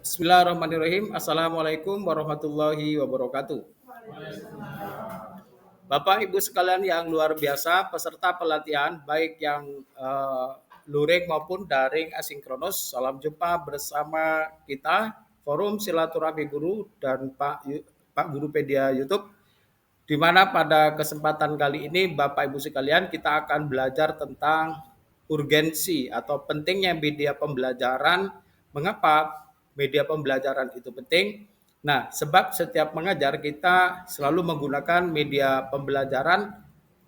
Bismillahirrahmanirrahim. Assalamualaikum warahmatullahi wabarakatuh. Bapak Ibu sekalian yang luar biasa, peserta pelatihan baik yang luring maupun daring asinkronus, salam jumpa bersama kita Forum Silaturahmi Guru dan Pak Guru Pedia YouTube, di mana pada kesempatan kali ini Bapak Ibu sekalian kita akan belajar tentang urgensi atau pentingnya media pembelajaran. Mengapa media pembelajaran itu penting? Nah, sebab setiap mengajar kita selalu menggunakan media pembelajaran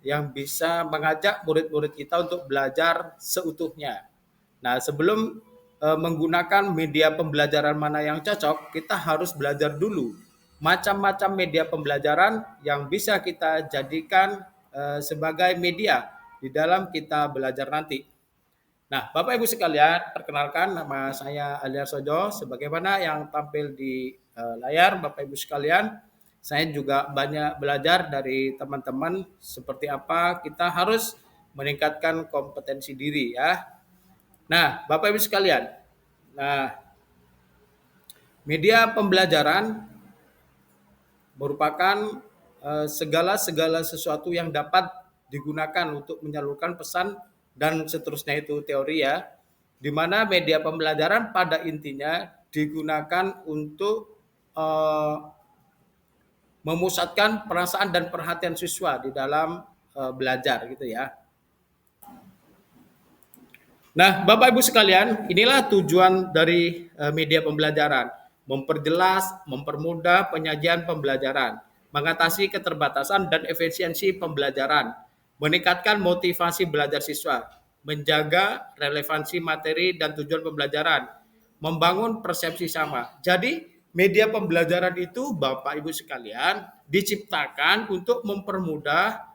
yang bisa mengajak murid-murid kita untuk belajar seutuhnya. Nah, sebelum menggunakan media pembelajaran mana yang cocok, kita harus belajar dulu macam-macam media pembelajaran yang bisa kita jadikan sebagai media di dalam kita belajar nanti. Nah, Bapak Ibu sekalian, perkenalkan nama saya Aliar Sojo. Sebagaimana yang tampil di layar, Bapak Ibu sekalian, saya juga banyak belajar dari teman-teman seperti apa kita harus meningkatkan kompetensi diri ya. Nah, Bapak Ibu sekalian, media pembelajaran merupakan segala sesuatu yang dapat digunakan untuk menyalurkan pesan dan seterusnya, itu teori ya, di mana media pembelajaran pada intinya digunakan untuk memusatkan perasaan dan perhatian siswa di dalam belajar gitu ya. Nah, Bapak Ibu sekalian, inilah tujuan dari media pembelajaran: memperjelas, mempermudah penyajian pembelajaran, mengatasi keterbatasan dan efisiensi pembelajaran, meningkatkan motivasi belajar siswa, menjaga relevansi materi dan tujuan pembelajaran, membangun persepsi sama. Jadi, media pembelajaran itu, Bapak Ibu sekalian, diciptakan untuk mempermudah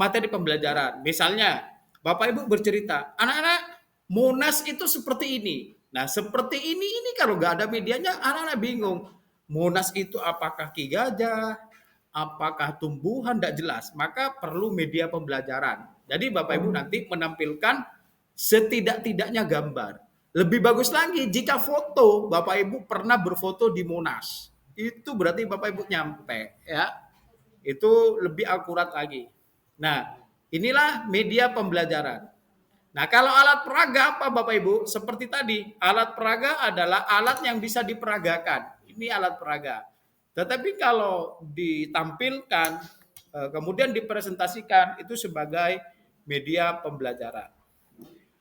materi pembelajaran. Misalnya, Bapak Ibu bercerita, anak-anak, Monas itu seperti ini. Nah, seperti ini kalau nggak ada medianya, anak-anak bingung. Monas itu apakah Ki Gajah, apakah tumbuhan, tidak jelas. Maka perlu media pembelajaran. Jadi Bapak Ibu nanti menampilkan setidak-tidaknya gambar. Lebih bagus lagi jika foto, Bapak Ibu pernah berfoto di Monas. Itu berarti Bapak Ibu nyampe ya. Itu lebih akurat lagi. Nah, inilah media pembelajaran. Nah, kalau alat peraga apa Bapak Ibu? Seperti tadi, alat peraga adalah alat yang bisa diperagakan. Ini alat peraga. Tetapi kalau ditampilkan, kemudian dipresentasikan, itu sebagai media pembelajaran.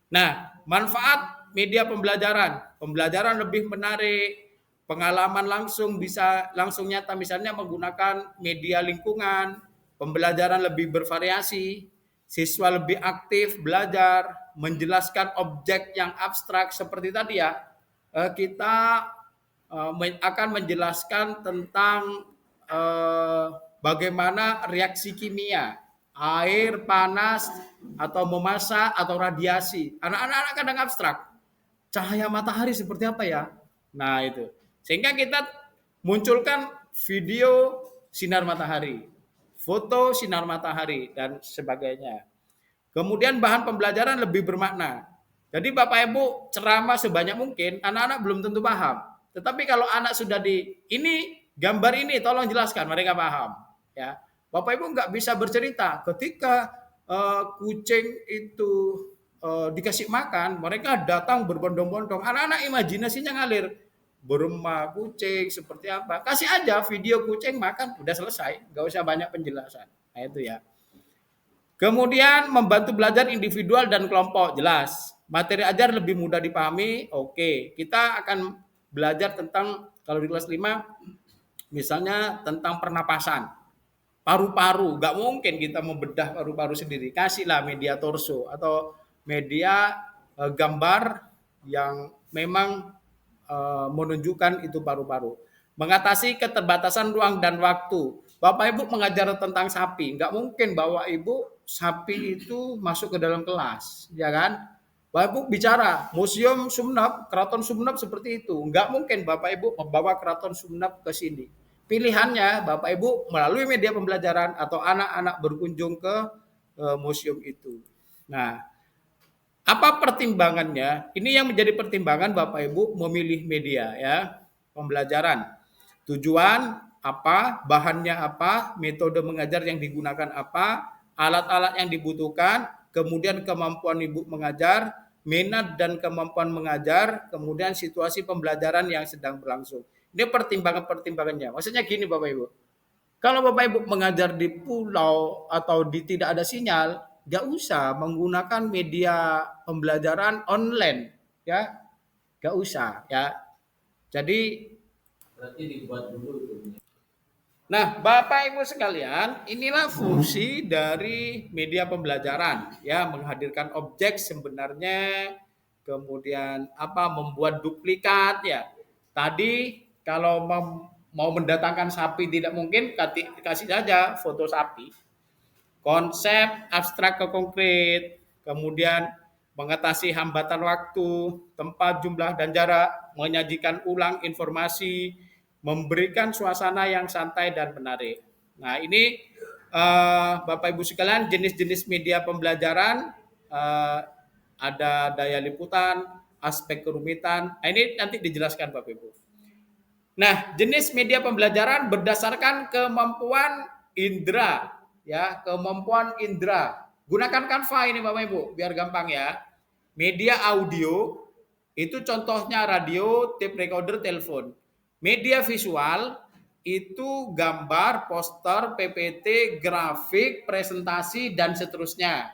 Nah, manfaat media pembelajaran. Pembelajaran lebih menarik, pengalaman langsung bisa langsung nyata, misalnya menggunakan media lingkungan, pembelajaran lebih bervariasi, siswa lebih aktif belajar, menjelaskan objek yang abstrak seperti tadi ya. Kita akan menjelaskan tentang bagaimana reaksi kimia, air, panas, atau memasak, atau radiasi. Anak-anak kadang abstrak. Cahaya matahari seperti apa ya? Nah itu. Sehingga kita munculkan video sinar matahari, foto sinar matahari, dan sebagainya. Kemudian bahan pembelajaran lebih bermakna. Jadi Bapak Ibu ceramah sebanyak mungkin, anak-anak belum tentu paham. Tetapi kalau anak sudah ini gambar ini, tolong jelaskan, mereka paham. Ya, Bapak Ibu nggak bisa bercerita ketika kucing itu dikasih makan, mereka datang berbondong-bondong. Anak-anak imajinasinya ngalir. Berumah kucing seperti apa? Kasih aja video kucing makan, udah selesai. Nggak usah banyak penjelasan. Nah itu ya. Kemudian membantu belajar individual dan kelompok, jelas. Materi ajar lebih mudah dipahami, oke. Kita akan belajar tentang, kalau di kelas 5, misalnya tentang pernapasan. Paru-paru, nggak mungkin kita membedah paru-paru sendiri. Kasihlah media torso atau media gambar yang memang menunjukkan itu paru-paru. Mengatasi keterbatasan ruang dan waktu. Bapak Ibu mengajar tentang sapi, nggak mungkin Bapak Ibu sapi itu masuk ke dalam kelas, ya kan? Bapak Ibu bicara Museum Sumeneb, Keraton Sumeneb seperti itu, nggak mungkin Bapak Ibu membawa Keraton Sumeneb ke sini. Pilihannya Bapak Ibu melalui media pembelajaran atau anak-anak berkunjung ke museum itu. Nah, Apa pertimbangannya? Ini yang menjadi pertimbangan Bapak Ibu memilih media ya, pembelajaran. Tujuan apa, bahannya apa, metode mengajar yang digunakan apa, alat-alat yang dibutuhkan, kemudian kemampuan Ibu mengajar, minat dan kemampuan mengajar, kemudian situasi pembelajaran yang sedang berlangsung. Ini pertimbangan-pertimbangannya. Maksudnya gini Bapak Ibu. Kalau Bapak Ibu mengajar di pulau atau di tidak ada sinyal, nggak usah menggunakan media pembelajaran online, ya, nggak usah, ya. Jadi, berarti dibuat dulu itu. Nah, Bapak Ibu sekalian, inilah fungsi dari media pembelajaran, ya, menghadirkan objek sebenarnya, kemudian apa membuat duplikat, ya. Tadi kalau mau mendatangkan sapi tidak mungkin, kasih saja foto sapi. Konsep abstrak ke konkret, kemudian mengatasi hambatan waktu, tempat, jumlah, dan jarak, menyajikan ulang informasi, memberikan suasana yang santai dan menarik. Nah, ini Bapak Ibu sekalian, jenis-jenis media pembelajaran, ada daya liputan, aspek kerumitan. Nah, ini nanti dijelaskan Bapak Ibu. Nah, jenis media pembelajaran berdasarkan kemampuan indera, ya, kemampuan indera. Gunakan Canva ini Bapak Ibu, biar gampang ya. Media audio itu contohnya radio, tape recorder, telepon. Media visual itu gambar, poster, PPT, grafik, presentasi dan seterusnya.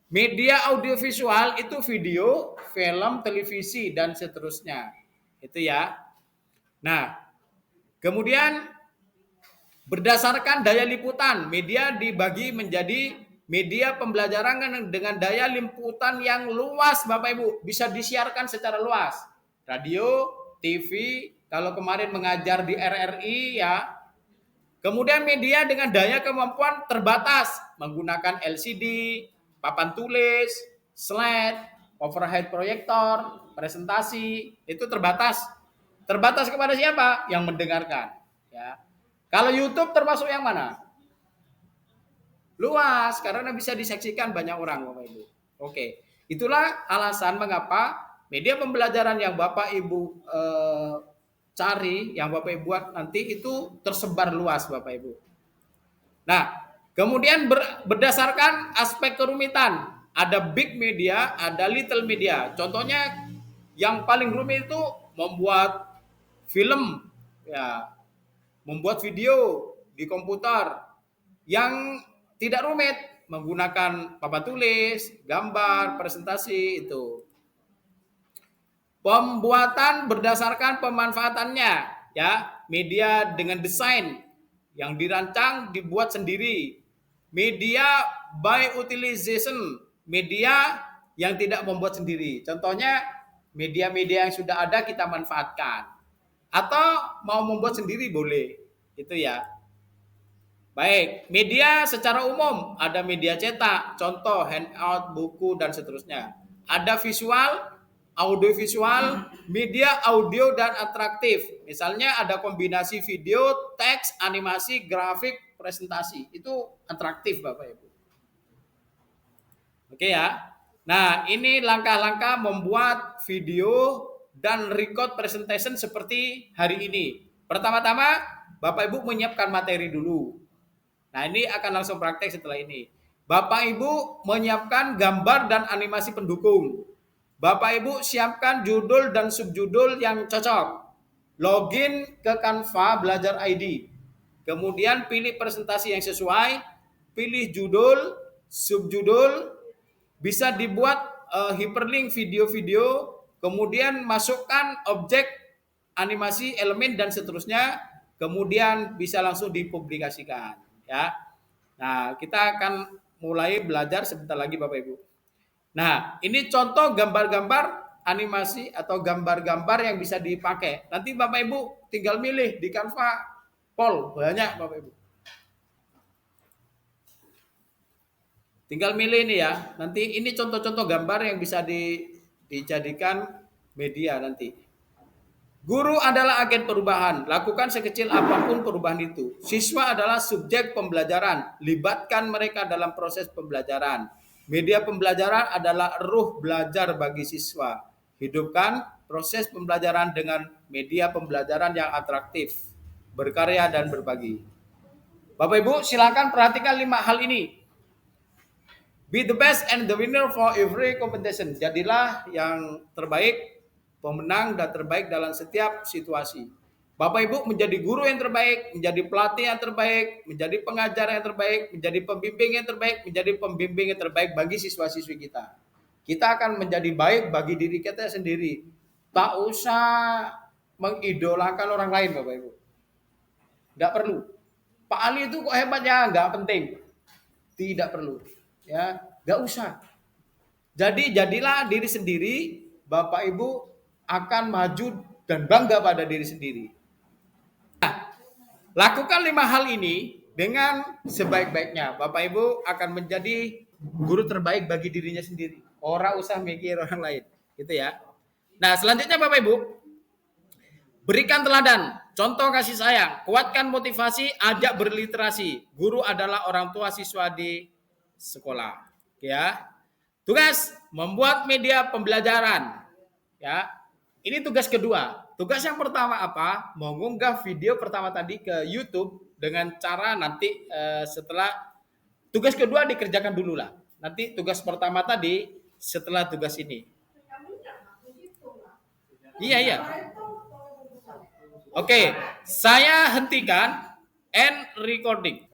Media audiovisual itu video, film, televisi dan seterusnya. Itu ya. Nah, kemudian berdasarkan daya liputan, media dibagi menjadi media pembelajaran dengan daya liputan yang luas Bapak Ibu, bisa disiarkan secara luas. Radio, TV, kalau kemarin mengajar di RRI ya. Kemudian media dengan daya kemampuan terbatas, menggunakan LCD, papan tulis, slide, overhead proyektor, presentasi, itu terbatas. Terbatas kepada siapa? Yang mendengarkan. Ya. Kalau YouTube termasuk yang mana? Luas, karena bisa disaksikan banyak orang, Bapak Ibu. Oke, itulah alasan mengapa media pembelajaran yang Bapak Ibu cari, yang Bapak Ibu buat nanti itu tersebar luas, Bapak Ibu. Nah, kemudian berdasarkan aspek kerumitan, ada big media, ada little media. Contohnya yang paling rumit itu membuat film, ya, membuat video di komputer. Yang tidak rumit menggunakan papan tulis, gambar, presentasi itu. Pembuatan berdasarkan pemanfaatannya, ya, media dengan desain yang dirancang dibuat sendiri. Media by utilization, media yang tidak membuat sendiri. Contohnya media-media yang sudah ada kita manfaatkan. Atau mau membuat sendiri boleh. Itu ya. Baik, media secara umum ada media cetak, contoh handout, buku dan seterusnya. Ada visual, audiovisual, media audio dan atraktif. Misalnya ada kombinasi video, teks, animasi, grafik, presentasi. Itu atraktif Bapak Ibu. Oke ya. Nah, ini langkah-langkah membuat video dan record presentation seperti hari ini. Pertama-tama Bapak Ibu menyiapkan materi dulu. Nah, ini akan langsung praktek setelah ini. Bapak Ibu menyiapkan gambar dan animasi pendukung. Bapak Ibu siapkan judul dan subjudul yang cocok. Login ke Canva Belajar ID. Kemudian pilih presentasi yang sesuai, pilih judul, subjudul, bisa dibuat hyperlink video-video, kemudian masukkan objek, animasi, elemen dan seterusnya, kemudian bisa langsung dipublikasikan. Ya, nah kita akan mulai belajar sebentar lagi Bapak Ibu. Nah, ini contoh gambar-gambar animasi atau gambar-gambar yang bisa dipakai. Nanti Bapak Ibu tinggal milih di Canva, Pol banyak Bapak Ibu. Tinggal milih ini ya. Nanti ini contoh-contoh gambar yang bisa dijadikan media nanti. Guru adalah agen perubahan, lakukan sekecil apapun perubahan itu. Siswa adalah subjek pembelajaran, libatkan mereka dalam proses pembelajaran. Media pembelajaran adalah ruh belajar bagi siswa. Hidupkan proses pembelajaran dengan media pembelajaran yang atraktif, berkarya dan berbagi. Bapak Ibu, silakan perhatikan 5 hal ini. Be the best and the winner for every competition. Jadilah yang terbaik, pemenang dan terbaik dalam setiap situasi. Bapak Ibu menjadi guru yang terbaik, menjadi pelatih yang terbaik, menjadi pengajar yang terbaik, menjadi pembimbing yang terbaik, menjadi pembimbing yang terbaik bagi siswa-siswi kita. Kita akan menjadi baik bagi diri kita sendiri. Tak usah mengidolakan orang lain, Bapak Ibu. Nggak perlu. Pak Ali itu kok hebat ya? Nggak penting. Tidak perlu. Ya, nggak usah. Jadi jadilah diri sendiri, Bapak Ibu akan maju dan bangga pada diri sendiri. Lakukan 5 hal ini dengan sebaik-baiknya. Bapak Ibu akan menjadi guru terbaik bagi dirinya sendiri. Orang usah mikir orang lain, gitu ya. Nah, selanjutnya Bapak Ibu, berikan teladan, contoh kasih sayang, kuatkan motivasi, ajak berliterasi. Guru adalah orang tua siswa di sekolah, ya. Tugas membuat media pembelajaran. Ya. Ini tugas kedua. Tugas yang pertama apa? Mengunggah video pertama tadi ke YouTube dengan cara nanti setelah tugas kedua dikerjakan dulu lah. Nanti tugas pertama tadi setelah tugas ini. Iya, iya. Oke, saya hentikan end recording.